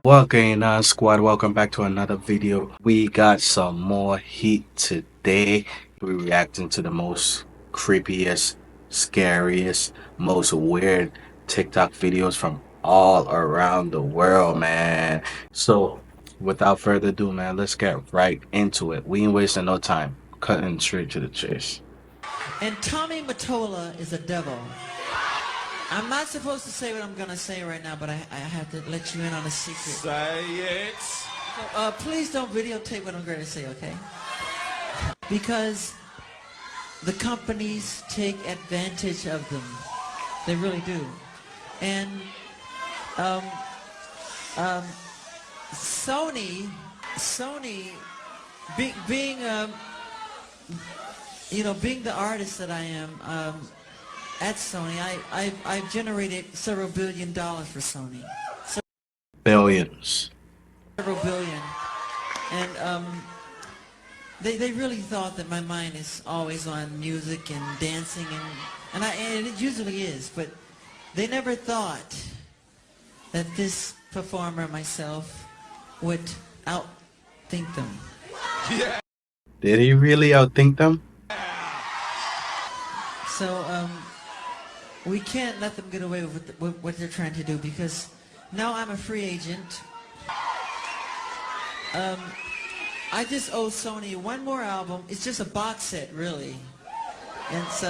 Welcome squad, welcome back to another video. We got some more heat today. We're reacting to the most creepiest, scariest, most weird TikTok videos from all around the world, man. So without further ado, man, let's get right into it. We ain't wasting no time, cutting straight to the chase. And Tommy Mottola is a devil. I'm not supposed to say what I'm going to say right now, but I have to let you in on a secret. Say it. So, please don't videotape what I'm going to say, okay? Because the companies take advantage of them. They really do. And Sony, being the artist that I am, at Sony, I've generated several $1 billion for Sony. Billions. Several billion. And they really thought that my mind is always on music and dancing, and it usually is, but they never thought that this performer, myself, would outthink them. Yeah. Did he really outthink them? So, we can't let them get away with what they're trying to do, because now I'm a free agent. I just owe Sony one more album. It's just a box set, really. And it's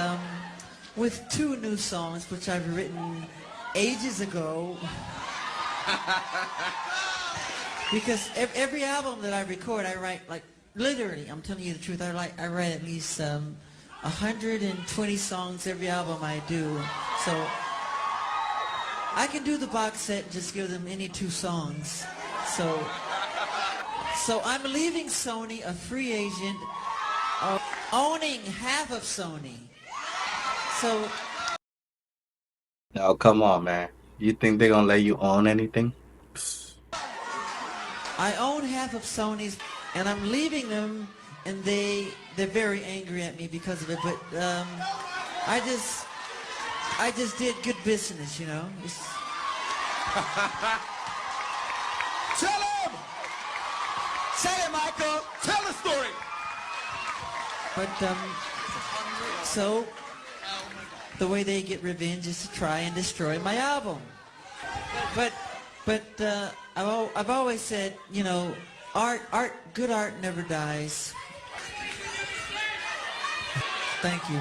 with 2 new songs, which I've written ages ago. Because every album that I record, I write, like, literally, I'm telling you the truth, I write at least 120 songs every album I do. So I can do the box set and just give them any 2 songs. So I'm leaving Sony a free agent, owning half of Sony. So Now come on, man. You think they're gonna let you own anything? I own half of Sony's, and I'm leaving them, and they're very angry at me because of it. But I just did good business, you know. Tell him. Say it, Michael. Tell the story. But so the way they get revenge is to try and destroy my album. But I've always said, you know, good art never dies. Thank you.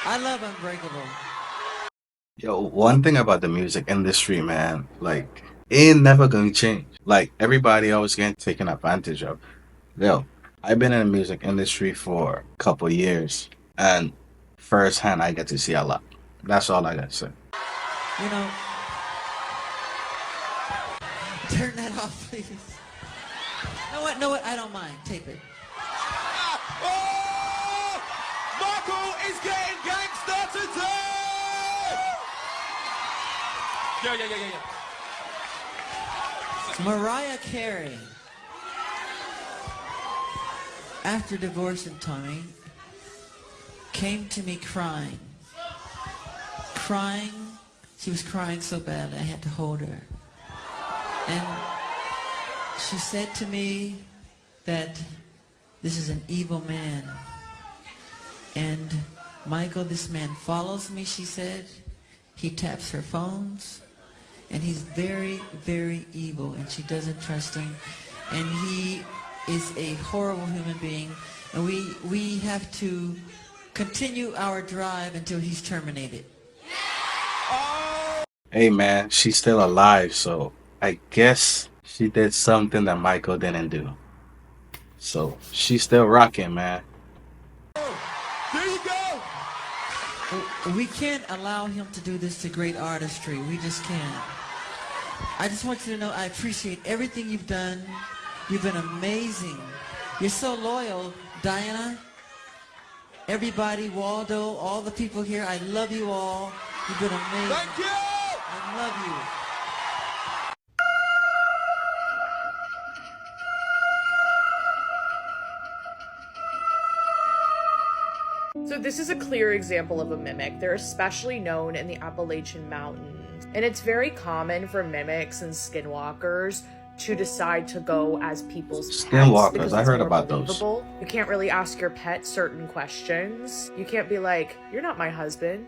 I love Unbreakable. Yo, one thing about the music industry, man, like, it ain't never gonna change. Like, everybody always getting taken advantage of. Yo, I've been in the music industry for a couple years, and firsthand, I get to see a lot. That's all I gotta say. You know, turn that off, please. No, what? I don't mind. Tape it. Oh! Michael is getting gangster today! Yeah. Mariah Carey, after divorcing Tommy, came to me crying. She was crying so bad I had to hold her. And she said to me that this is an evil man. And Michael, this man follows me, she said. He taps her phones. And he's very, very evil, and she doesn't trust him. And he is a horrible human being. And we have to continue our drive until he's terminated. Hey, man, she's still alive, so I guess she did something that Michael didn't do. So she's still rocking, man. There you go. We can't allow him to do this to great artistry. We just can't. I just want you to know I appreciate everything you've done. You've been amazing. You're so loyal, Diana. Everybody, Waldo, all the people here, I love you all. You've been amazing. Thank you. I love you. So this is a clear example of a mimic. They're especially known in the Appalachian Mountains. And it's very common for mimics and skinwalkers to decide to go as people's pets because Skinwalkers, I it's heard more about those. believable. You can't really ask your pet certain questions. You can't be like, "You're not my husband.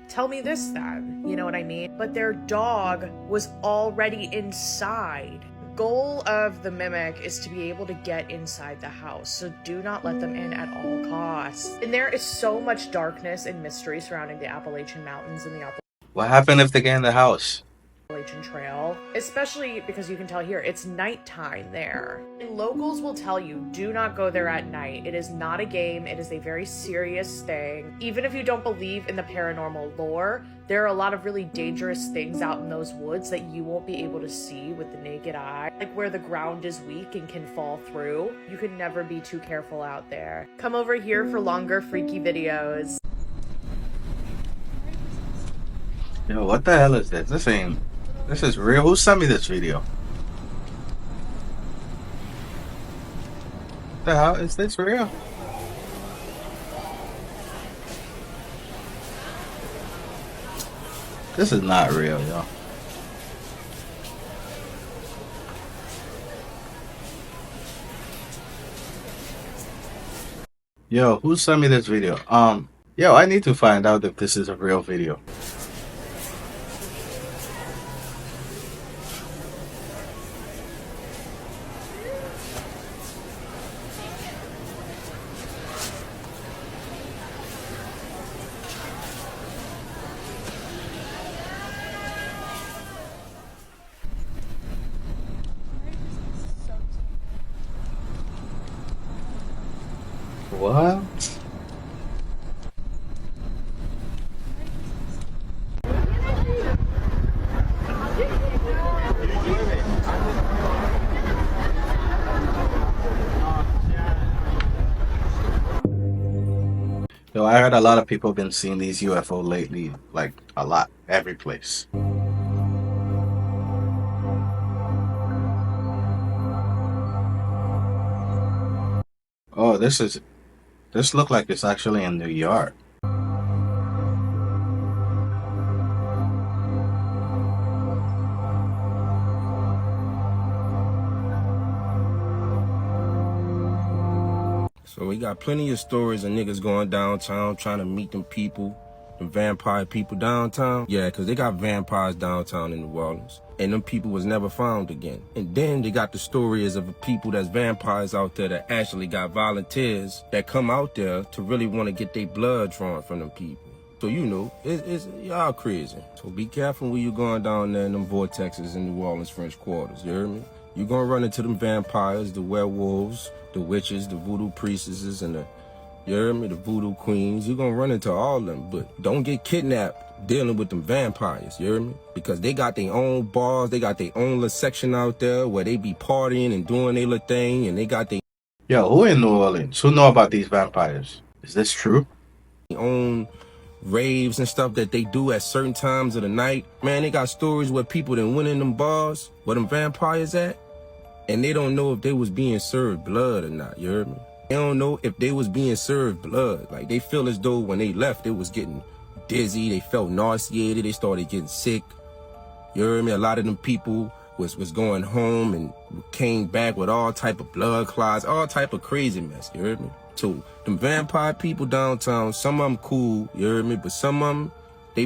Tell me this then." You know what I mean? But their dog was already inside. The goal of the mimic is to be able to get inside the house, so do not let them in at all costs. And there is so much darkness and mystery surrounding the Appalachian Mountains and the What happened if they get in the house? Appalachian Trail, especially because you can tell here it's nighttime there. And locals will tell you, do not go there at night. It is not a game, it is a very serious thing. Even if you don't believe in the paranormal lore, there are a lot of really dangerous things out in those woods that you won't be able to see with the naked eye. Like where the ground is weak and can fall through. You can never be too careful out there. Come over here for longer freaky videos. Yo, what the hell is this? This is real. Who sent me this video? What the hell is this real? This is not real, yo. Yo, who sent me this video? Yo, I need to find out if this is a real video. What? Yo, I heard a lot of people have been seeing these UFO lately, like a lot, every place. Oh, this look like it's actually in New York. So we got plenty of stories of niggas going downtown trying to meet them people, them vampire people downtown. Yeah, because they got vampires downtown in New Orleans. And them people was never found again. And then they got the stories of the people that's vampires out there that actually got volunteers that come out there to really want to get their blood drawn from them people. So you know, it's y'all crazy. So be careful when you're going down there in them vortexes in New Orleans French quarters, you hear me? You're gonna run into them vampires, the werewolves, the witches, the voodoo priestesses, and you hear me, the voodoo queens. You're gonna run into all of them, but don't get kidnapped dealing with them vampires, you hear me? Because they got their own bars, they got their own little section out there where they be partying and doing their little thing, and they got their Yo, who in New Orleans? Who know about these vampires? Is this true? own raves and stuff that they do at certain times of the night. Man, they got stories where people done went in them bars where them vampires at, and they don't know if they was being served blood or not, you heard me? They don't know if they was being served blood. Like, they feel as though when they left, they was getting dizzy, they felt nauseated, they started getting sick. You heard me? A lot of them people was going home and came back with all type of blood clots, all type of crazy mess, you heard me? So, them vampire people downtown, some of them cool, you heard me? But some of them, they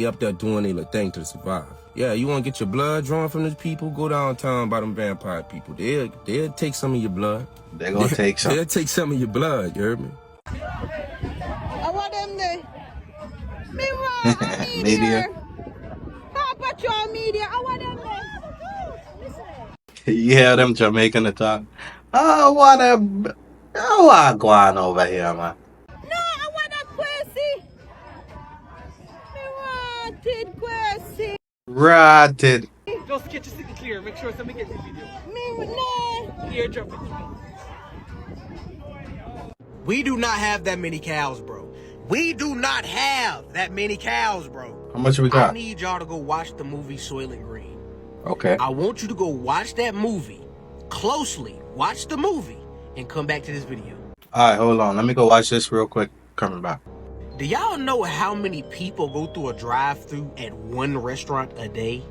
up there doing their little thing to survive. Yeah, you want to get your blood drawn from these people? Go downtown by them vampire people. They'll take some of your blood. They're gonna take some. They'll take some of your blood, you heard me? I want them there. Me want a Media. media. Paw Patrol media. I want them there. Yeah, them Jamaican attack. Oh, what going on over here, man? No, I want a Quessy. Me want it, Quessy. Rotted. Just get your signal clear. Make sure somebody gets the video. Me no. Airdrop it to me. We do not have that many cows, bro. We do not have that many cows, bro. How much we I got? need y'all to go watch the movie Soylent Green. Okay. I want you to go watch that movie closely. Watch the movie and come back to this video. Alright, hold on. Let me go watch this real quick. coming back. Do y'all know how many people go through a drive-through at one restaurant a day?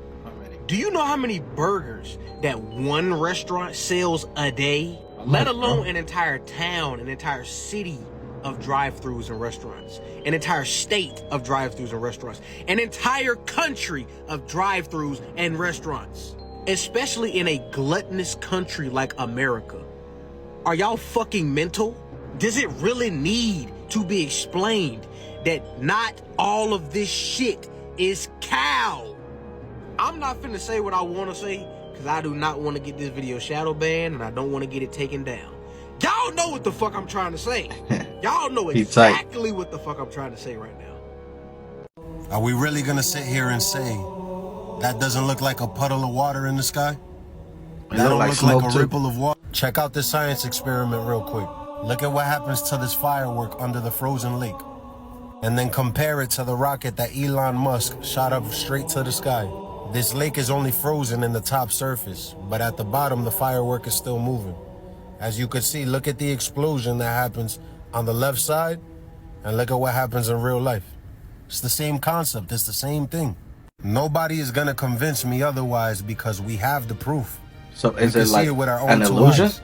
Do you know how many burgers that one restaurant sells a day? Let alone an entire town, an entire city of drive-thrus and restaurants, an entire state of drive-thrus and restaurants, an entire country of drive-thrus and restaurants, especially in a gluttonous country like America. Are y'all fucking mental? Does it really need to be explained that not all of this shit is cow? I'm not finna say what I want to say, because I do not want to get this video shadow banned, and I don't want to get it taken down. Y'all know what the fuck I'm trying to say. Y'all know exactly what the fuck I'm trying to say right now. Are we really gonna sit here and say that doesn't look like a puddle of water in the sky? That don't look like a ripple of water. Check out this science experiment real quick. Look at what happens to this firework under the frozen lake. And then compare it to the rocket that Elon Musk shot up straight to the sky. This lake is only frozen in the top surface, but at the bottom the firework is still moving. As you can see, look at the explosion that happens on the left side, and look at what happens in real life. It's the same concept, it's the same thing. Nobody is gonna convince me otherwise because we have the proof. So is it like with our own an illusion? eyes.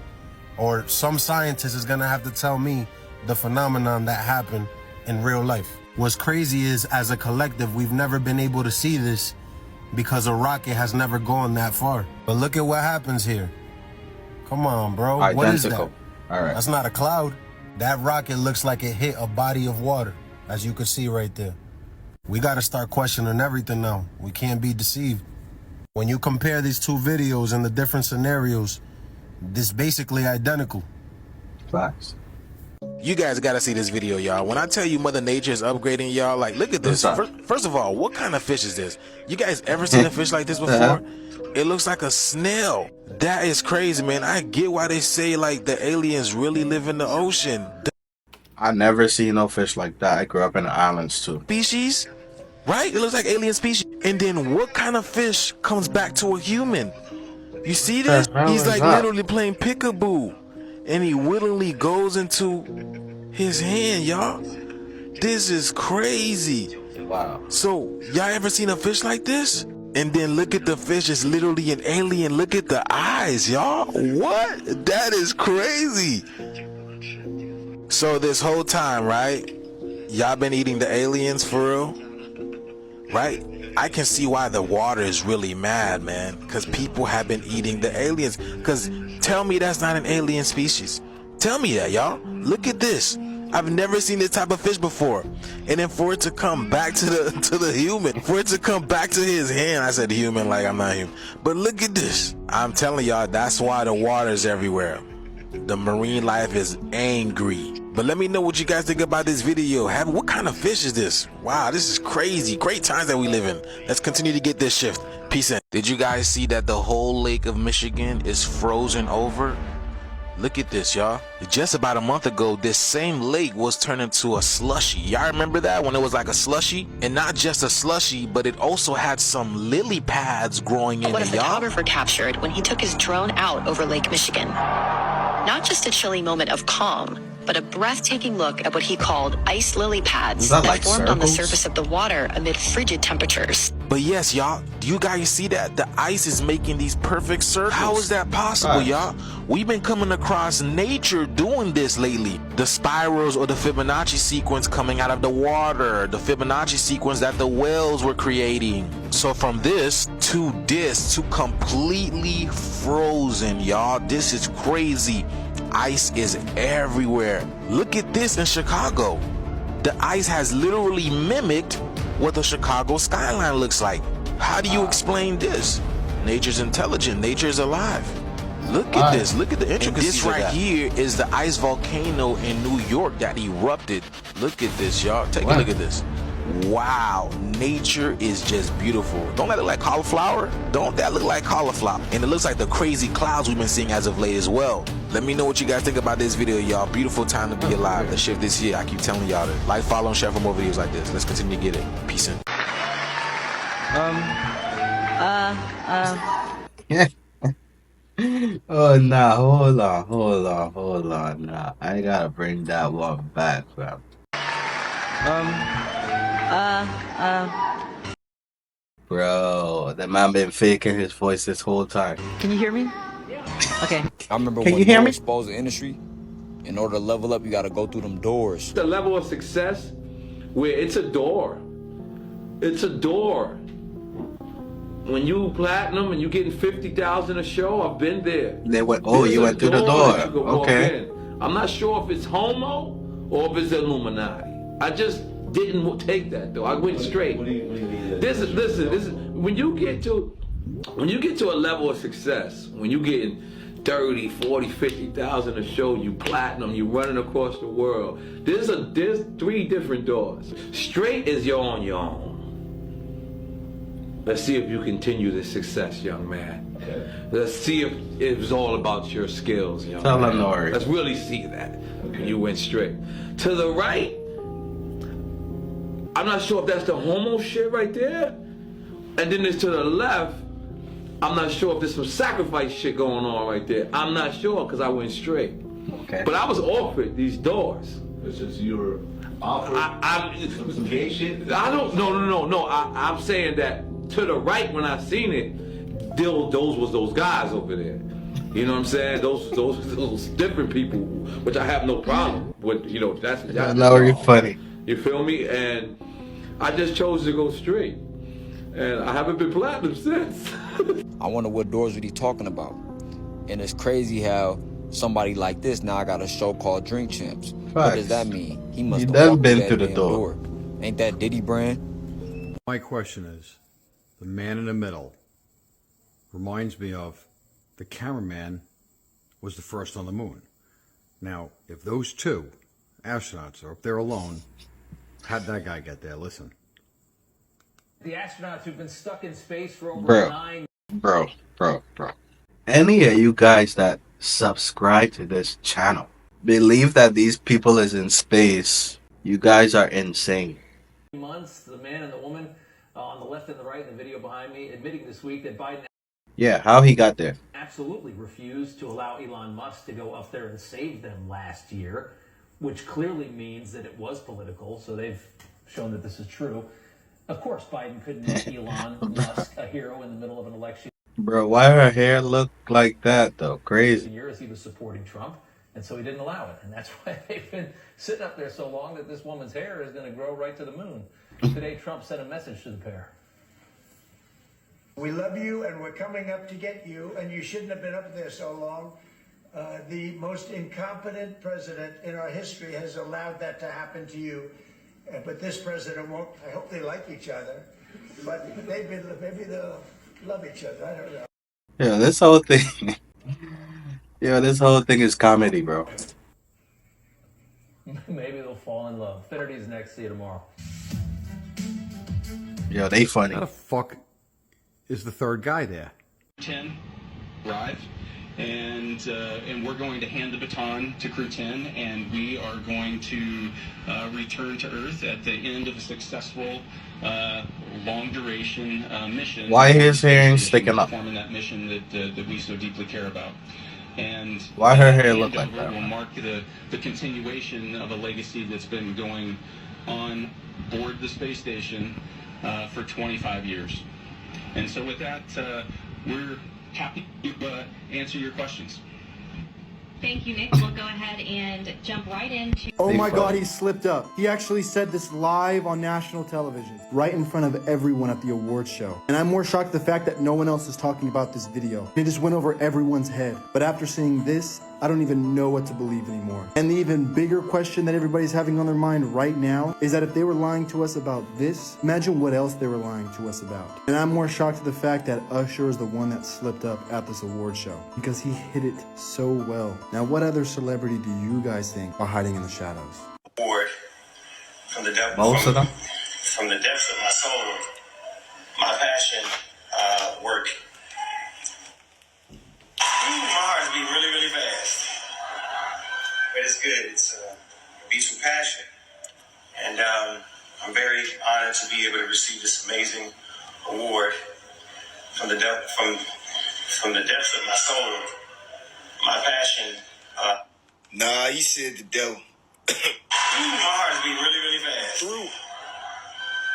Or some scientist is gonna have to tell me the phenomenon that happened in real life. What's crazy is, as a collective, we've never been able to see this because a rocket has never gone that far. But look at what happens here. Come on, bro. Identical. What is that? All right. That's not a cloud. That rocket looks like it hit a body of water, as you can see right there. We got to start questioning everything now. We can't be deceived. When you compare these two videos and the different scenarios, this basically identical. Facts. You guys gotta see this video, y'all. When I tell you Mother Nature is upgrading, y'all, like, look at this. First of all, what kind of fish is this? You guys ever seen a fish like this before? It looks like a snail. That is crazy, man. I get why they say, like, the aliens really live in the ocean. I never seen no fish like that. I grew up in the islands too. Species, right? It looks like alien species. And then what kind of fish comes back to a human? You see this? He's like literally playing peekaboo. And he willingly goes into his hand, y'all. This is crazy. Wow. So, y'all ever seen a fish like this? And then look at the fish, it's literally an alien. Look at the eyes, y'all. What? That is crazy. So this whole time, right? Y'all been eating the aliens for real? Right? I can see why the water is really mad, man. Because people have been eating the aliens. Because tell me that's not an alien species. Tell me that, y'all. Look at this. I've never seen this type of fish before. And then for it to come back to the human, for it to come back to his hand, I said human like I'm not human. But look at this. I'm telling y'all, that's why the water is everywhere. The marine life is angry. But let me know what you guys think about this video. What kind of fish is this? Wow, this is crazy. Great times that we live in. Let's continue to get this shift. Peace in. Did you guys see that the whole lake of Michigan is frozen over? Look at this, y'all. Just about a month ago, this same lake was turned into a slushy. Y'all remember that when it was like a slushy? And not just a slushy, but it also had some lily pads growing in it, y'all. What a photographer captured when he took his drone out over Lake Michigan. Not just a chilly moment of calm, but a breathtaking look at what he called ice lily pads that formed on the surface of the water amid frigid temperatures. But yes, y'all, do you guys see that? The ice is making these perfect circles. How is that possible, y'all? We've been coming across nature doing this lately. The spirals or the Fibonacci sequence coming out of the water, the Fibonacci sequence that the whales were creating. So from this to this to completely frozen, y'all, this is crazy. Ice is everywhere. Look at this in Chicago. The ice has literally mimicked what the Chicago skyline looks like. How do you explain this? Nature's intelligent. Nature is alive. Look at this. Look at the intricacies. This right here is the ice volcano in New York that erupted. Look at this, y'all. Take a look at this. Wow, nature is just beautiful. Don't that look like cauliflower? Don't that look like cauliflower? And it looks like the crazy clouds we've been seeing as of late as well. Let me know what you guys think about this video, y'all. Beautiful time to be alive. The shift this year. I keep telling y'all to like, follow, and share for more videos like this. Let's continue to get it. Peace in. Oh nah, hold on. Nah, I gotta bring that one back, fam. Bro, that man been faking his voice this whole time. Can you hear me? Okay. I remember Can when you hear Noah me? exposed the industry. In order to level up, you got to go through them doors. The level of success where it's a door. It's a door. When you platinum and you getting 50,000 a show, I've been there. They went, oh, you went through the that you door. can walk Okay. in. I'm not sure if it's homo or if it's Illuminati. I just didn't take that though. I went straight. What do you mean? Listen, this is when you get to a level of success, when you getting 30, 40, 50,000 a show, you platinum, you running across the world. There's 3 different doors. Straight is you're on your own. Let's see if you continue this success, young man. Let's see if it's all about your skills, young man. Tell them, Nori. Let's really see that. You went straight. To the right, I'm not sure if that's the homo shit right there. And then there's to the left, I'm not sure if there's some sacrifice shit going on right there. I'm not sure because I went straight. Okay. But I was offered these doors. It's just you were offered some gay shit? I don't, no. I'm saying that to the right when I seen it, those was those guys over there. You know what I'm saying? Those different people, which I have no problem with. You know, that's No, you're funny. You feel me? And I just chose to go straight, and I haven't been platinum since. I wonder what doors are he talking about. And it's crazy how somebody like this now got a show called Drink Champs. What does that mean? He must You have done walked been through through that the damn door. Ain't that Diddy brand? My question is, the man in the middle reminds me of the cameraman was the first on the moon. Now, if those 2 astronauts are up there alone, how'd that guy get there? Listen. The astronauts who've been stuck in space for over 9 Bro. Any of you guys that subscribe to this channel believe that these people is in space, you guys are insane. months. The man and the woman on the left and the right in the video behind me admitting this week that Biden Yeah, how he got there. absolutely refused to allow Elon Musk to go up there and save them last year, which clearly means that it was political. So they've shown that this is true. Of course, Biden couldn't make Elon Musk a hero in the middle of an election Bro, why her hair look like that though? Crazy. year as he was supporting Trump, and so he didn't allow it. And that's why they've been sitting up there so long that this woman's hair is going to grow right to the moon. Today, Trump sent a message to the pair. We love you, and we're coming up to get you, and you shouldn't have been up there so long. The most incompetent president in our history has allowed that to happen to you. But this president won't. I hope they like each other. But maybe they'll love each other. I don't know. Yeah, this whole thing. This whole thing is comedy, bro. Maybe they'll fall in love. Finnerty's next. See you tomorrow. Yo, they funny. How the fuck is the 3rd guy there? 10 arrive, and we're going to hand the baton to Crew 10, and we are going to return to Earth at the end of a successful long-duration mission. Why his hair ain't sticking up? Performing that mission that we so deeply care about. And why her hair look like that? Will mark the continuation of a legacy that's been going on board the space station for 25 years. And so with that, we're happy to answer your questions. Thank you, Nick. We'll go ahead and jump right into... Oh my God, he slipped up. He actually said this live on national television, right in front of everyone at the awards show. And I'm more shocked at the fact that no one else is talking about this video. It just went over everyone's head. But after seeing this, I don't even know what to believe anymore. And the even bigger question that everybody's having on their mind right now is that if they were lying to us about this, imagine what else they were lying to us about. And I'm more shocked at the fact that Usher is the one that slipped up at this award show because he hit it so well. Now, what other celebrity do you guys think are hiding in the shadows? Award from the depth, Most of them. From the depths of my soul, my passion, work. My heart is beating really, really fast. But it's good. It's beats with passion. And I'm very honored to be able to receive this amazing award from the depths of my soul, my passion. Nah, you said the devil. My heart is beating really, really fast. through.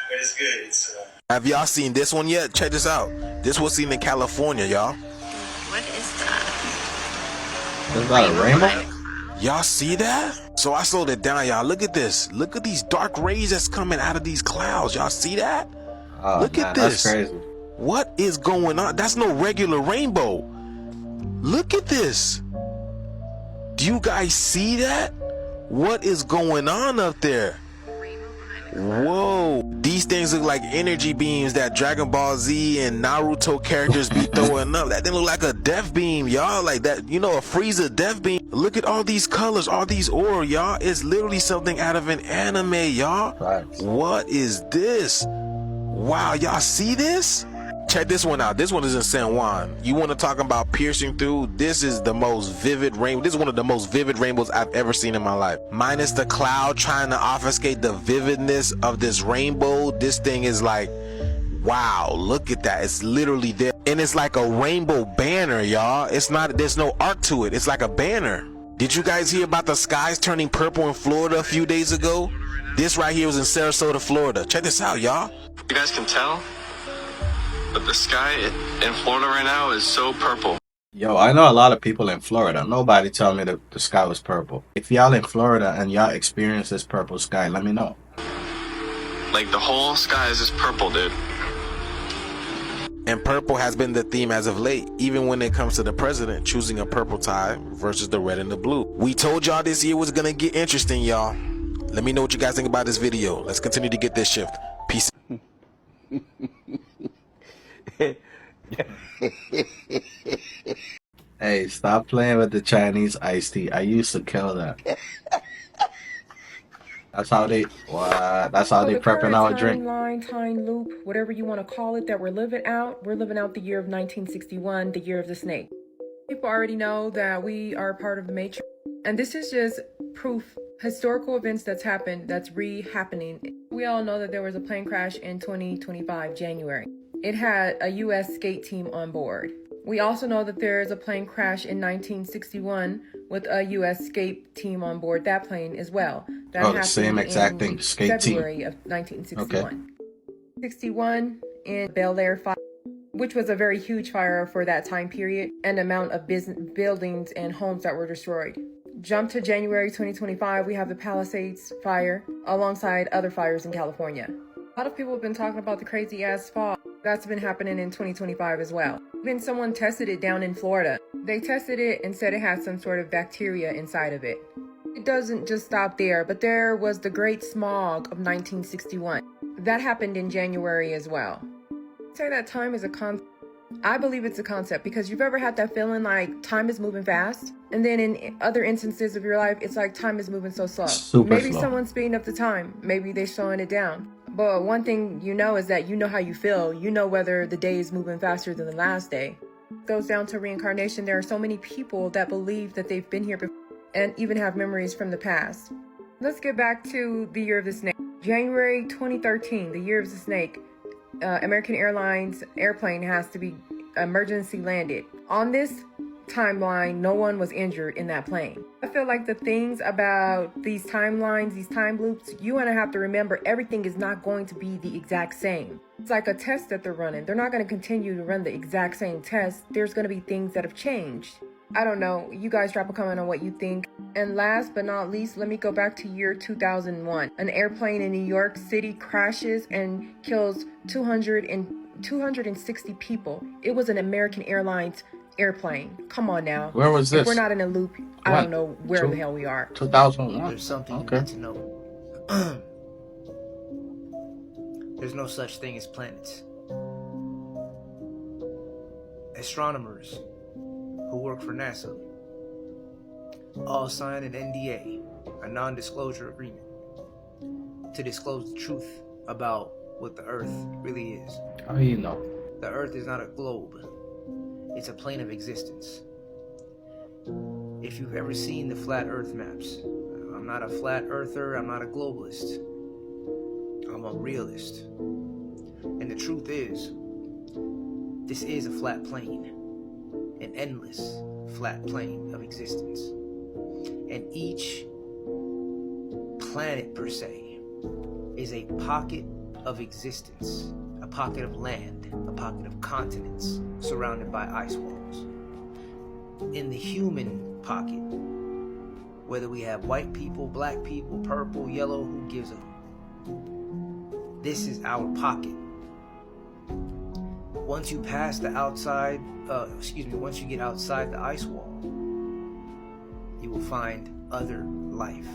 But it's good. It's Have y'all seen this one yet? Check this out. This was seen in California, y'all. What is that? Is that a rainbow? Y'all see that? So I slowed it down, y'all. Look at this. Look at these dark rays that's coming out of these clouds. Y'all see that? Oh, look man, at this. That's crazy. What is going on? That's no regular rainbow. Look at this. Do you guys see that? What is going on up there? Whoa. These things look like energy beams that Dragon Ball Z and Naruto characters be throwing up. That thing look like a death beam, y'all. Like that, you know, a Frieza death beam. Look at all these colors, all these aura, y'all. It's literally something out of an anime, y'all. Right. What is this? Wow, y'all see this? Check this one out. This one is in San Juan. You want to talk about piercing through? This is the most vivid rainbow. This is one of the most vivid rainbows I've ever seen in my life. Minus the cloud trying to obfuscate the vividness of this rainbow. This thing is like, wow, look at that. It's literally there. And it's like a rainbow banner, y'all. It's not, there's no arc to it. It's like a banner. Did you guys hear about the skies turning purple in Florida a few days ago? This right here was in Sarasota, Florida. Check this out, y'all. You guys can tell, but the sky in Florida right now is so purple. Yo, I know a lot of people in Florida. Nobody tell me that the sky was purple. If y'all in Florida and y'all experience this purple sky, let me know. Like the whole sky is just purple, dude. And purple has been the theme as of late, even when it comes to the president choosing a purple tie versus the red and the blue. We told y'all this year was gonna get interesting, y'all. Let me know what you guys think about this video. Let's continue to get this shift. Peace. Hey, stop playing with the Chinese iced tea. I used to kill that. That's how they prepping our drink. Timeline, time loop, whatever you want to call it, that we're living out the year of 1961, the year of the snake. People already know that we are part of the Matrix, and this is just proof. Historical events that's happened, that's re-happening. We all know that there was a plane crash in 2025, January. It had a U.S. skate team on board. We also know that there is a plane crash in 1961 with a U.S. skate team on board that plane as well. That happened the same exact thing, skate February team. of 1961. Okay. 61 in Bel Air fire, which was a very huge fire for that time period, and amount of buildings and homes that were destroyed. Jump to January 2025, we have the Palisades fire alongside other fires in California. A lot of people have been talking about the crazy ass fog that's been happening in 2025 as well. Even someone tested it down in Florida. They tested it and said it had some sort of bacteria inside of it. It doesn't just stop there, but there was the Great Smog of 1961. That happened in January as well. Say that time is a concept. I believe it's a concept because you've ever had that feeling like time is moving fast, and then in other instances of your life, it's like time is moving so slow. Maybe someone's speeding up the time. Maybe they're slowing it down. But one thing you know is that you know how you feel. You know whether the day is moving faster than the last day. It goes down to reincarnation. There are so many people that believe that they've been here before and even have memories from the past. Let's get back to the year of the snake. January 2013, the year of the snake. American Airlines airplane has to be emergency landed. On this timeline, no one was injured in that plane. I feel like the things about these timelines, these time loops, you want to have to remember everything is not going to be the exact same. It's like a test that they're running. They're not going to continue to run the exact same test. There's going to be things that have changed. I don't know. You guys drop a comment on what you think. And last but not least, let me go back to year 2001. An airplane in New York City crashes and kills 260 people. It was an American Airlines airplane. Come on now. Where was this? If we're not in a loop, I don't know where the hell we are. 2001. There's something you need to know. There's no such thing as planets. Astronomers who work for NASA all sign an NDA, a non-disclosure agreement, to disclose the truth about what the Earth really is. How do you know? The Earth is not a globe. It's a plane of existence. If you've ever seen the flat Earth maps, I'm not a flat earther, I'm not a globalist. I'm a realist. And the truth is, this is a flat plane. An endless flat plane of existence. And each planet per se is a pocket of existence, a pocket of land, a pocket of continents surrounded by ice walls. In the human pocket, whether we have white people, black people, purple, yellow, who gives a... This is our pocket. Once you pass the outside, once you get outside the ice wall, you will find other life,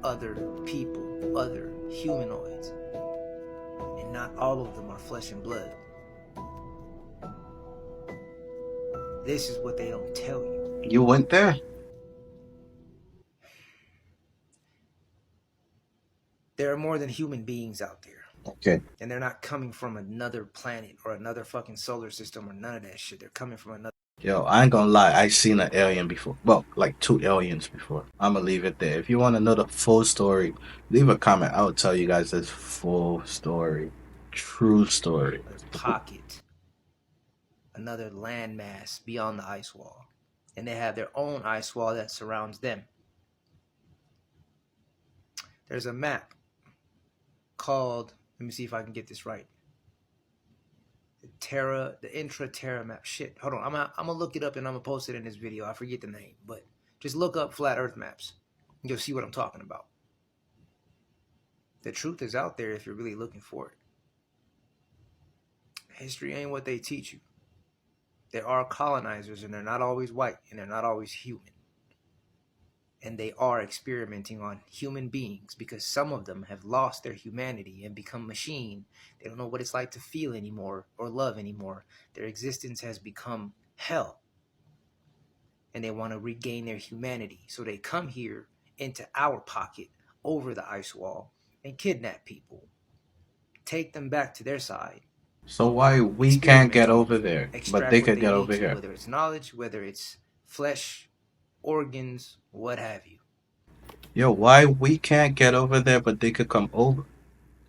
other people, other humanoids. And not all of them are flesh and blood. This is what they don't tell you. You went there? There are more than human beings out there. Okay. And they're not coming from another planet or another fucking solar system or none of that shit. They're coming from another... Yo, I ain't gonna lie, I seen an alien before. Well, like 2 aliens before. I'ma leave it there. If you want to know the full story, leave a comment. I'll tell you guys this full story. True story. Pocket. Another landmass beyond the ice wall. And they have their own ice wall that surrounds them. There's a map called, let me see if I can get this right. The intra-terra map. Shit, hold on. I'm gonna look it up and I'm gonna post it in this video. I forget the name, but just look up flat earth maps. You'll see what I'm talking about. The truth is out there if you're really looking for it. History ain't what they teach you. There are colonizers and they're not always white and they're not always human. And they are experimenting on human beings because some of them have lost their humanity and become machine. They don't know what it's like to feel anymore or love anymore. Their existence has become hell. And they want to regain their humanity. So they come here into our pocket over the ice wall and kidnap people. Take them back to their side. So why we can't get over there, but they could get over here? Whether it's knowledge, whether it's flesh, organs, what have you. Yo, why we can't get over there, but they could come over?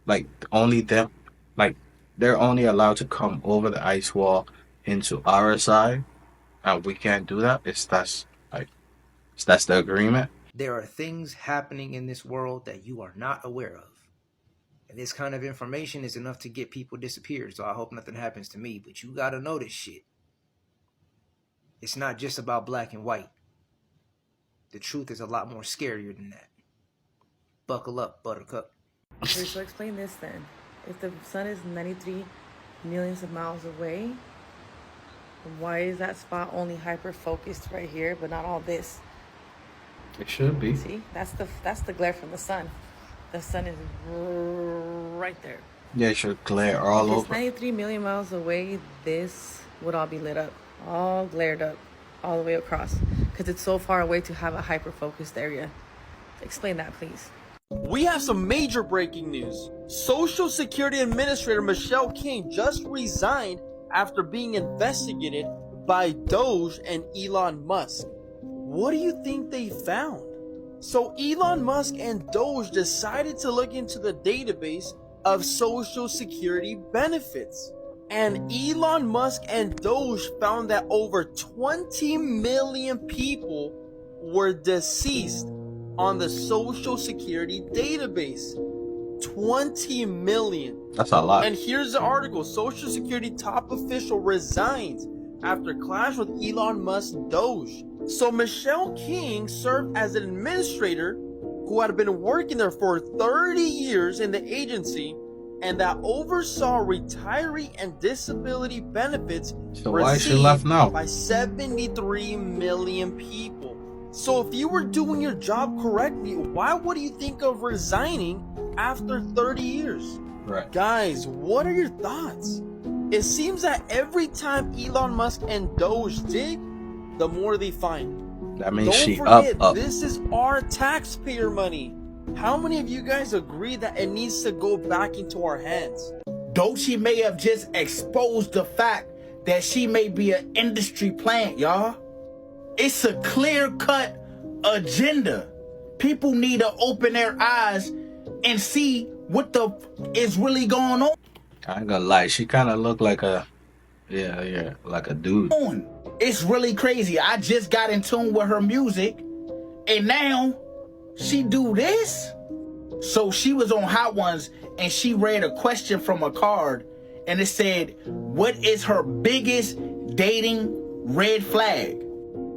Like, only them, like, they're only allowed to come over the ice wall into our side, and we can't do that? That's the agreement? There are things happening in this world that you are not aware of. And this kind of information is enough to get people disappeared, so I hope nothing happens to me, but you gotta know this shit. It's not just about black and white. The truth is a lot more scarier than that. Buckle up, buttercup. Okay, so explain this then. If the sun is 93 millions of miles away, why is that spot only hyper-focused right here, but not all this? It should be. See, that's the glare from the sun. The sun is right there. Yeah, it should glare all If over. it's 93 million miles away, this would all be lit up, all glared up, all the way across, because it's so far away to have a hyper-focused area. Explain that, please. We have some major breaking news. Social Security Administrator Michelle King just resigned after being investigated by Doge and Elon Musk. What do you think they found? So Elon Musk and Doge decided to look into the database of Social Security benefits. And Elon Musk and Doge found that over 20 million people were deceased on the Social Security database. 20 million. That's a lot. And here's the article. Social Security top official resigns after clash with Elon Musk Doge. So Michelle King served as an administrator who had been working there for 30 years in the agency and that oversaw retiree and disability benefits So why is she left now? by 73 million people. So if you were doing your job correctly, why would you think of resigning after 30 years? Right. Guys, what are your thoughts? It seems that every time Elon Musk and Doge dig, the more they find. That means Don't she forget, up. this is our taxpayer money. How many of you guys agree that it needs to go back into our hands? Doge may have just exposed the fact that she may be an industry plant, y'all. It's a clear-cut agenda. People need to open their eyes and see what the is really going on. I ain't gonna lie, she kind of looked like a, yeah, like a dude. It's really crazy. I just got in tune with her music, and now she do this. So she was on Hot Ones and she read a question from a card and it said, what is her biggest dating red flag?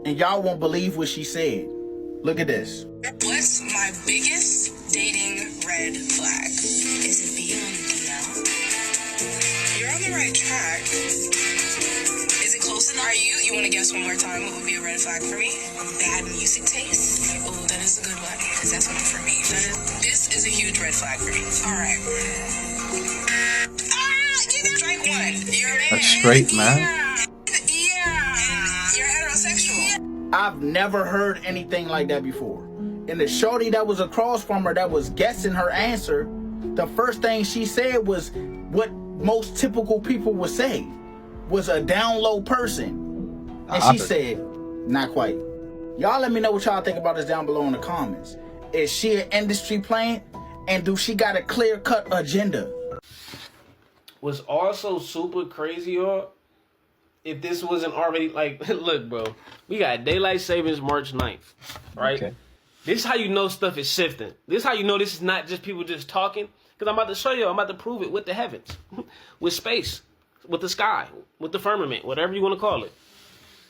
And y'all won't believe what she said. Look at this. What's my biggest dating red flag? Is it being on the DL? You're on the right track. Is it close enough? You want to guess one more time what would be a red flag for me? Bad music taste? Oh, that is a good one, because that's one for me. This is a huge red flag for me. All right. Strike one. You're a man. A straight man? Yeah. You're heterosexual. I've never heard anything like that before. And the shorty that was across from her that was guessing her answer, the first thing she said was what most typical people would say, was a down low person. And she said, not quite. Y'all let me know what y'all think about this down below in the comments. Is she an industry plant? And do she got a clear-cut agenda? What's also super crazy, y'all, if this wasn't already, like, look, bro, we got daylight savings March 9th, right? Okay. This is how you know stuff is shifting. This is how you know this is not just people just talking. Because I'm about to show you, I'm about to prove it with the heavens, with space, with the sky, with the firmament, whatever you want to call it.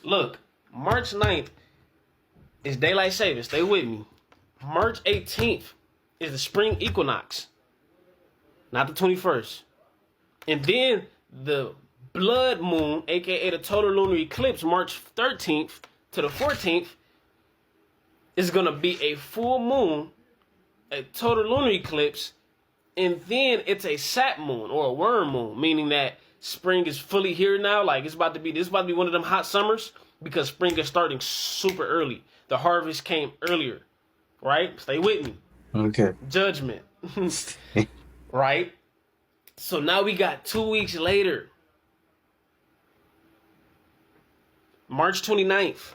Look, March 9th is daylight savings. Stay with me. March 18th is the spring equinox, not the 21st. And then the blood moon, aka the total lunar eclipse, March 13th to the 14th, is going to be a full moon, a total lunar eclipse, and then it's a sap moon or a worm moon, meaning that spring is fully here now. Like this is about to be one of them hot summers because spring is starting super early. The harvest came earlier, right? Stay with me. Okay. Judgment. Right? So now we got 2 weeks later. March 29th,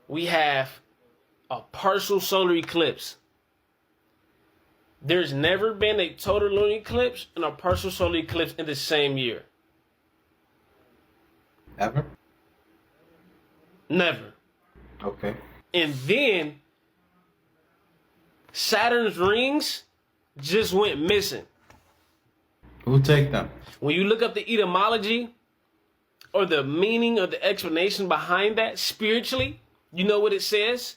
we have a partial solar eclipse. There's never been a total lunar eclipse and a partial solar eclipse in the same year. Ever? Never. Okay. And then Saturn's rings just went missing. Who take them? When you look up the etymology or the meaning or the explanation behind that spiritually, you know what it says?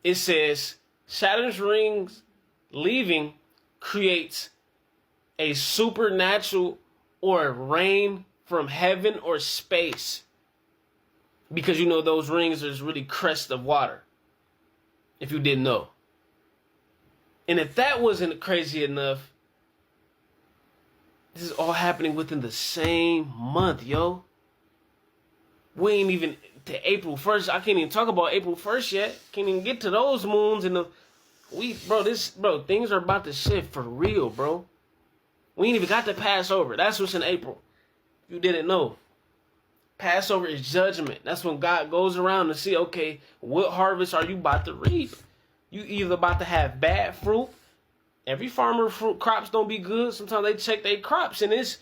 It says Saturn's rings leaving creates a supernatural or rain from heaven or space. Because you know those rings are really crests of water. If you didn't know. And if that wasn't crazy enough, this is all happening within the same month, yo. We ain't even to April 1st. I can't even talk about April 1st yet. Can't even get to those moons in the things are about to shift for real, bro. We ain't even got to Passover. That's what's in April. If you didn't know. Passover is judgment. That's when God goes around to see, okay, what harvest are you about to reap? You either about to have bad fruit. Every farmer fruit crops don't be good. Sometimes they check their crops and it's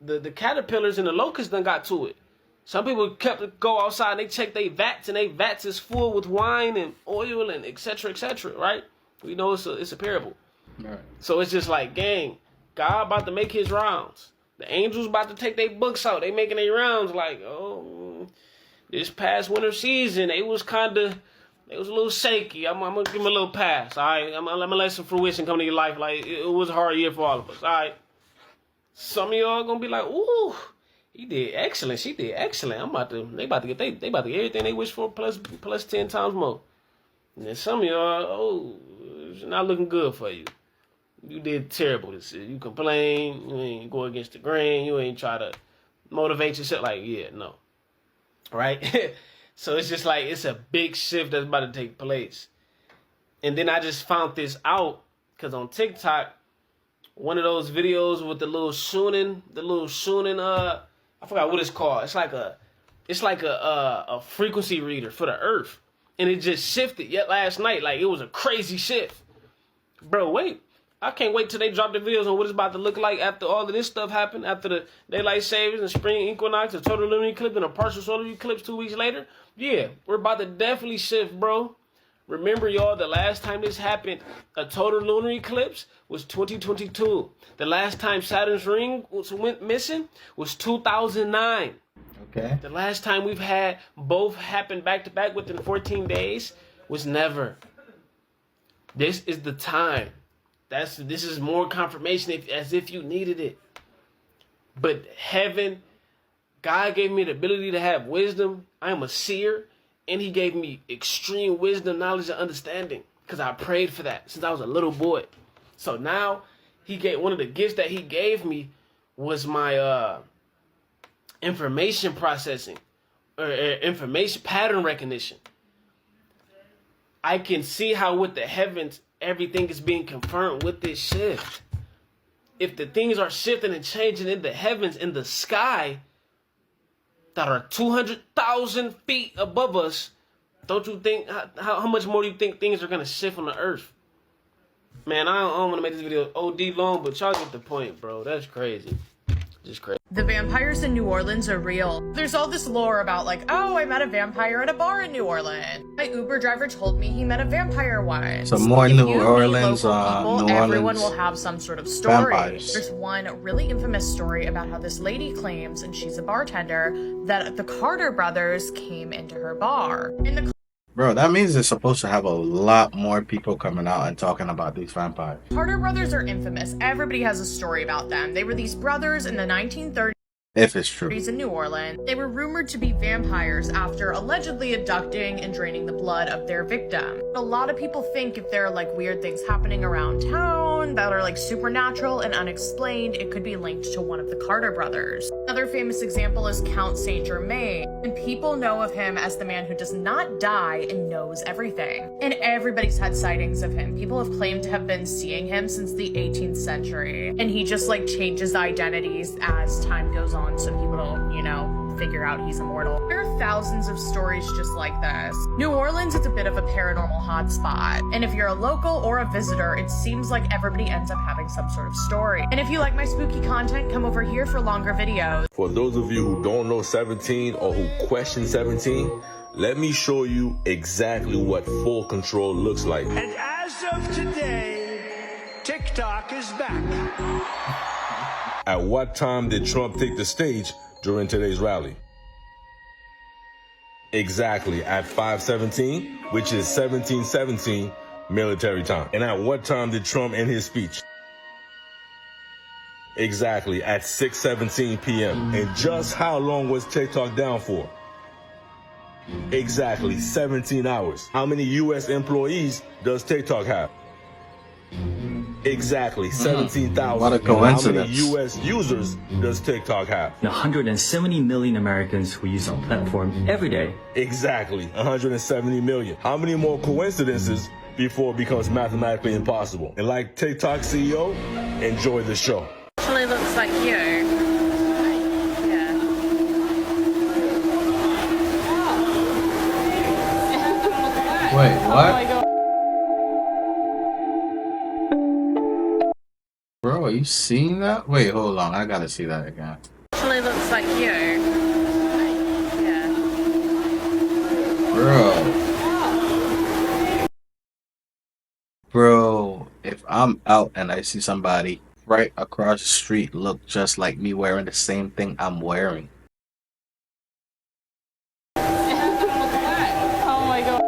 the caterpillars and the locusts done got to it. Some people kept go outside and they check their vats and their vats is full with wine and oil and et cetera, right? We know it's a parable. Right. So it's just like, gang, God about to make his rounds. The angels about to take their books out. They making their rounds like, oh, this past winter season, they was a little shaky. I'm going to give them a little pass, all right? I'm going to let some fruition come to your life. Like, it was a hard year for all of us, all right? Some of y'all going to be like, ooh, he did excellent. She did excellent. They about to get everything they wish for plus 10 times more. And then some of y'all, it's not looking good for you. You did terrible this year. You complain. You ain't go against the grain. You ain't try to motivate yourself. Like, yeah, no. Right? So it's just like, it's a big shift that's about to take place. And then I just found this out because on TikTok, one of those videos with the little shooning, I forgot what it's called. It's like a frequency reader for the earth. And it just shifted yet last night. Like, it was a crazy shift. Bro, wait. I can't wait till they drop the videos on what it's about to look like after all of this stuff happened, after the daylight savings and spring equinox, the total lunar eclipse, and a partial solar eclipse 2 weeks later. Yeah, we're about to definitely shift, bro. Remember, y'all, the last time this happened, a total lunar eclipse was 2022. The last time Saturn's ring went missing was 2009. Okay. The last time we've had both happen back to back within 14 days was never. This is the time. This is more confirmation as if you needed it. But heaven, God gave me the ability to have wisdom. I am a seer. And he gave me extreme wisdom, knowledge, and understanding. Because I prayed for that since I was a little boy. So now, one of the gifts that he gave me was my information processing. Or information pattern recognition. I can see how with the heavens, everything is being confirmed with this shift. If the things are shifting and changing in the heavens, in the sky, that are 200,000 feet above us, don't you think, how much more do you think things are going to shift on the earth? Man, I don't want to make this video OD long, but y'all get the point, bro. That's crazy. Just crazy. The vampires in New Orleans are real. There's all this lore about like, oh, I met a vampire at a bar in New Orleans. My Uber driver told me he met a vampire once. So more if New you Orleans, meet local people, New everyone Orleans will have some sort of story. vampires. There's one really infamous story about how this lady claims, and she's a bartender, that the Carter brothers came into her bar. And the Bro, that means it's supposed to have a lot more people coming out and talking about these vampires. Carter brothers are infamous. Everybody has a story about them. They were these brothers in the 1930s. If it's true. In New Orleans. They were rumored to be vampires after allegedly abducting and draining the blood of their victim. A lot of people think if there are like weird things happening around town that are like supernatural and unexplained, it could be linked to one of the Carter brothers. Another famous example is Count Saint Germain, and people know of him as the man who does not die and knows everything. And everybody's had sightings of him. People have claimed to have been seeing him since the 18th century, and he just like changes identities as time goes on. So people don't, figure out he's immortal. There are thousands of stories just like this. New Orleans is a bit of a paranormal hotspot. And if you're a local or a visitor, it seems like everybody ends up having some sort of story. And if you like my spooky content, come over here for longer videos. For those of you who don't know 17 or who question 17, let me show you exactly what full control looks like. And as of today, TikTok is back. At what time did Trump take the stage during today's rally? Exactly at 5:17, which is 1717 military time. And at what time did Trump end his speech? Exactly at 6:17 p.m. And just how long was TikTok down for? Exactly 17 hours. How many U.S. employees does TikTok have? Exactly 17,000. What a coincidence. How many U.S. users does TikTok have? 170 million Americans who use our platform every day. Exactly 170 million. How many more coincidences before it becomes mathematically impossible? And like TikTok CEO, enjoy the show. Actually looks like you. Yeah. Wait, what? Oh my God. Bro, are you seeing that? Wait, hold on. I gotta see that again. Actually looks like you. Yeah. Bro, if I'm out and I see somebody right across the street look just like me wearing the same thing I'm wearing. Oh my God.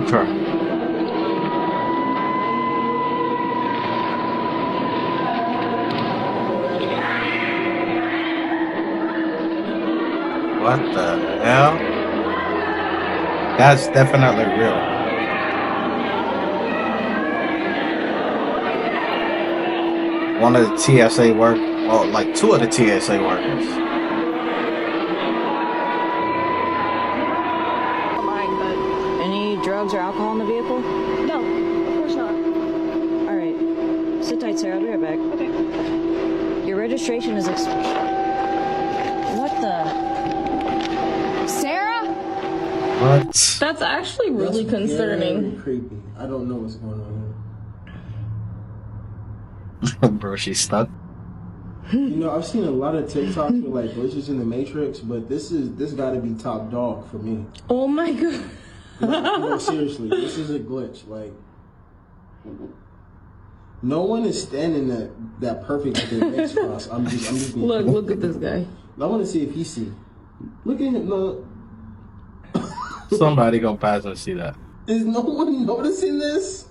Sure. What the hell? That's definitely real. One of the TSA like two of the TSA workers. Any drugs or alcohol in the vehicle? No, of course not. All right. Sit tight, Sarah. I'll be right back. Okay. Your registration is What the? Sarah? What? That's actually really concerning. Very creepy. I don't know what's going on Bro, she's stuck. You know, I've seen a lot of TikToks with like glitches in the Matrix, but this got to be top dog for me. Oh my god. No, seriously, this is a glitch. Like, no one is standing that perfect with their legs crossed. I'm just being Look at this guy. I want to see if he see. Look at him. Look. Somebody gonna pass and see that. Is no one noticing this?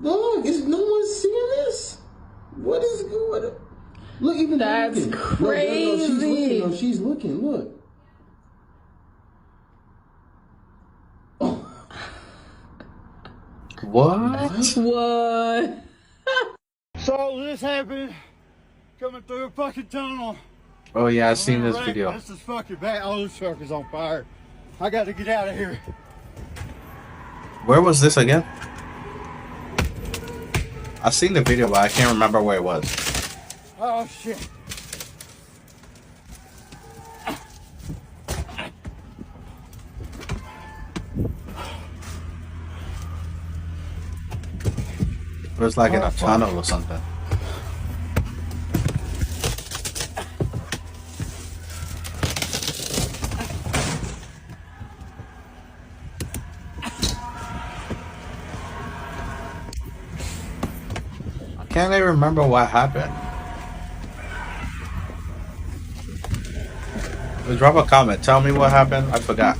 Dog, is no one seeing this? What is going on? Look, even that's looking. crazy. No, she's looking. Look. Oh. What? What? So this happened coming through a fucking tunnel. Oh yeah, I seen this video. This is fucking bad. Oh, this truck is on fire. I got to get out of here. Where was this again? I seen the video, but I can't remember where it was. Oh shit. It was like in a tunnel or something. I can't even remember what happened. Drop a comment. Tell me what happened. I forgot.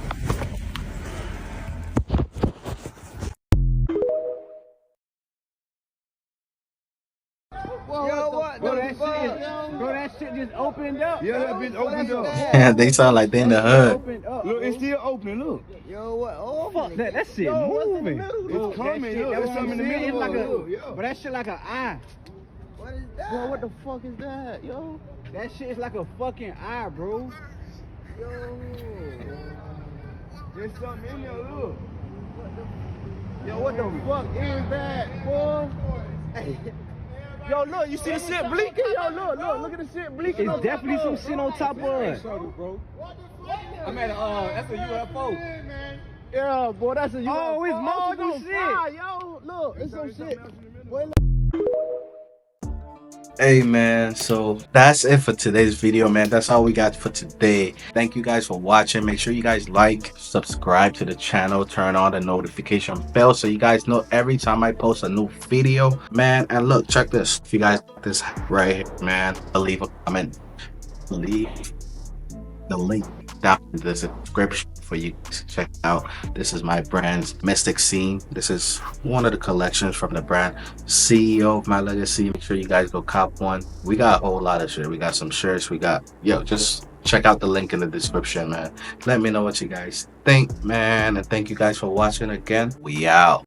Bro, that shit just opened up. Yeah, that bitch opened up. Yeah, they sound like they in the hood. Look, it's still open. Look. Yo, what? Oh, Fuck that. That shit moving. It's coming. Look, there's something in the middle. But that shit like an eye. What is that? Bro, what the fuck is that, yo? That shit is like a fucking eye, bro. Yo. There's something in there. Look. Yo, what the fuck is that, boy? Yo, look, you see the shit blinking? Yo, look at the shit blinking. It's definitely some shit on top of it. I'm at that's a UFO. Yeah, boy, that's a UFO. Oh, it's multiple shit. Yo, look, it's some shit. Boy, Hey man, so that's it for today's video, man. That's all we got for today. Thank you guys for watching. Make sure you guys like, subscribe to the channel, turn on the notification bell so you guys know every time I post a new video, man. And look, check this. If you guys like this right here, man, leave a comment, leave the link down in the description for you to check out. This is my brand's Mystic Scene. This is one of the collections from the brand. CEO of my legacy. Make sure you guys go cop one. We got a whole lot of shit. We got some shirts. We got, yo, just check out the link in the description, man. Let me know what you guys think, man. And thank you guys for watching again. We out.